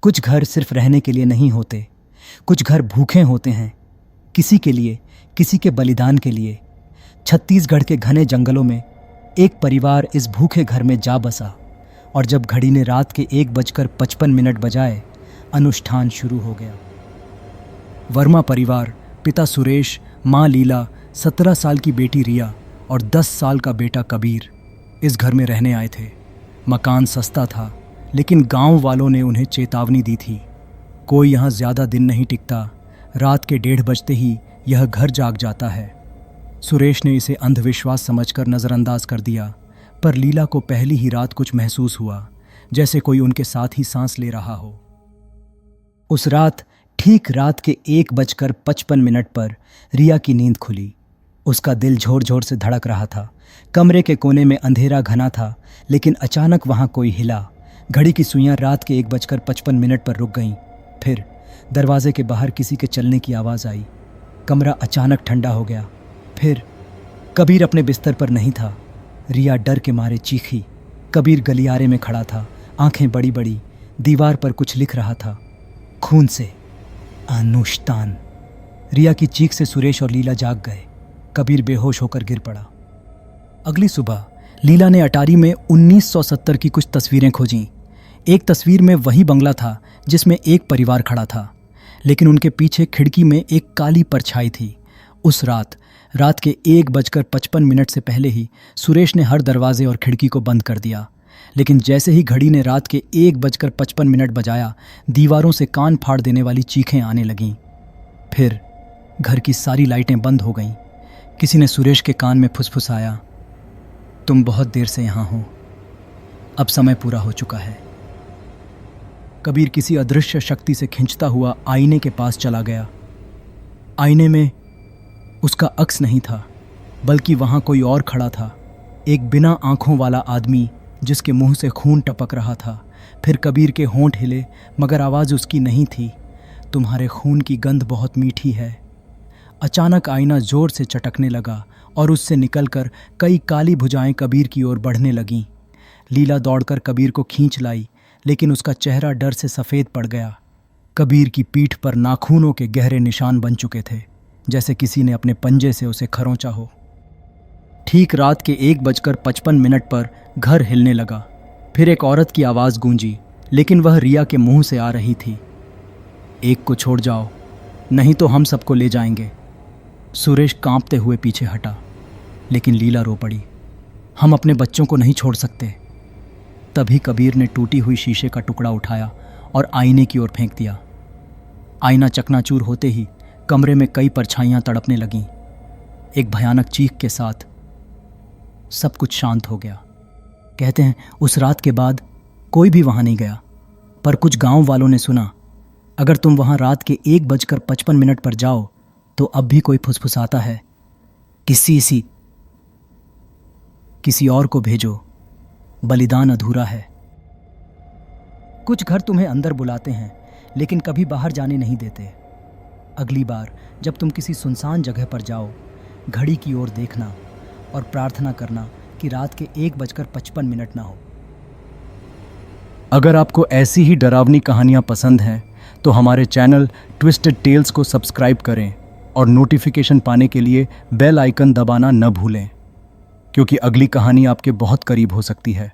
कुछ घर सिर्फ रहने के लिए नहीं होते, कुछ घर भूखे होते हैं, किसी के लिए, किसी के बलिदान के लिए। छत्तीसगढ़ के घने जंगलों में एक परिवार इस भूखे घर में जा बसा और जब घड़ी ने रात के 1:55 बजाए, अनुष्ठान शुरू हो गया। वर्मा परिवार, पिता सुरेश, माँ लीला, 17 साल की बेटी रिया और 10 साल का बेटा कबीर इस घर में रहने आए थे। मकान सस्ता था, लेकिन गांव वालों ने उन्हें चेतावनी दी थी, कोई यहाँ ज़्यादा दिन नहीं टिकता, रात के 1:30 बजते ही यह घर जाग जाता है। सुरेश ने इसे अंधविश्वास समझकर नज़रअंदाज कर दिया, पर लीला को पहली ही रात कुछ महसूस हुआ, जैसे कोई उनके साथ ही सांस ले रहा हो। उस रात ठीक रात के 1:55 पर रिया की नींद खुली। उसका दिल जोर जोर से धड़क रहा था। कमरे के कोने में अंधेरा घना था, लेकिन अचानक वहाँ कोई हिला। घड़ी की सुइयां रात के 1:55 पर रुक गईं। फिर दरवाजे के बाहर किसी के चलने की आवाज़ आई। कमरा अचानक ठंडा हो गया। फिर कबीर अपने बिस्तर पर नहीं था। रिया डर के मारे चीखी। कबीर गलियारे में खड़ा था, आंखें बड़ी बड़ी, दीवार पर कुछ लिख रहा था, खून से अनुष्ठान। रिया की चीख से सुरेश और लीला जाग गए। कबीर बेहोश होकर गिर पड़ा। अगली सुबह लीला ने अटारी में 1970 की कुछ तस्वीरें खोजीं। एक तस्वीर में वही बंगला था जिसमें एक परिवार खड़ा था, लेकिन उनके पीछे खिड़की में एक काली परछाई थी। उस रात के 1:55 से पहले ही सुरेश ने हर दरवाजे और खिड़की को बंद कर दिया, लेकिन जैसे ही घड़ी ने रात के 1:55 बजाया, दीवारों से कान फाड़ देने वाली चीखें आने लगीं। फिर घर की सारी लाइटें बंद हो गईं। किसी ने सुरेश के कान में फुसफुसाया, तुम बहुत देर से यहाँ हो, अब समय पूरा हो चुका है। कबीर किसी अदृश्य शक्ति से खींचता हुआ आईने के पास चला गया। आईने में उसका अक्स नहीं था, बल्कि वहाँ कोई और खड़ा था, एक बिना आंखों वाला आदमी जिसके मुंह से खून टपक रहा था। फिर कबीर के होंठ हिले, मगर आवाज़ उसकी नहीं थी, तुम्हारे खून की गंध बहुत मीठी है। अचानक आईना जोर से चटकने लगा और उससे निकलकर कई काली भुजाएं कबीर की ओर बढ़ने लगीं। लीला दौड़कर कबीर को खींच लाई, लेकिन उसका चेहरा डर से सफ़ेद पड़ गया। कबीर की पीठ पर नाखूनों के गहरे निशान बन चुके थे, जैसे किसी ने अपने पंजे से उसे खरोंचा हो। ठीक रात के 1:55 पर घर हिलने लगा। फिर एक औरत की आवाज़ गूंजी, लेकिन वह रिया के मुंह से आ रही थी, एक को छोड़ जाओ, नहीं तो हम सबको ले जाएंगे। सुरेश कांपते हुए पीछे हटा, लेकिन लीला रो पड़ी, हम अपने बच्चों को नहीं छोड़ सकते। तभी कबीर ने टूटी हुई शीशे का टुकड़ा उठाया और आईने की ओर फेंक दिया। आईना चकनाचूर होते ही कमरे में कई परछाइयां तड़पने लगीं। एक भयानक चीख के साथ सब कुछ शांत हो गया। कहते हैं उस रात के बाद कोई भी वहां नहीं गया, पर कुछ गांव वालों ने सुना, अगर तुम वहां रात के 1:55 पर जाओ तो अब भी कोई फुसफुसाता है, किसी और को भेजो, बलिदान अधूरा है। कुछ घर तुम्हें अंदर बुलाते हैं, लेकिन कभी बाहर जाने नहीं देते। अगली बार जब तुम किसी सुनसान जगह पर जाओ, घड़ी की ओर देखना और प्रार्थना करना कि रात के 1:55 ना हो। अगर आपको ऐसी ही डरावनी कहानियाँ पसंद हैं तो हमारे चैनल ट्विस्टेड टेल्स को सब्सक्राइब करें और नोटिफिकेशन पाने के लिए बेल आइकन दबाना न भूलें, क्योंकि अगली कहानी आपके बहुत करीब हो सकती है।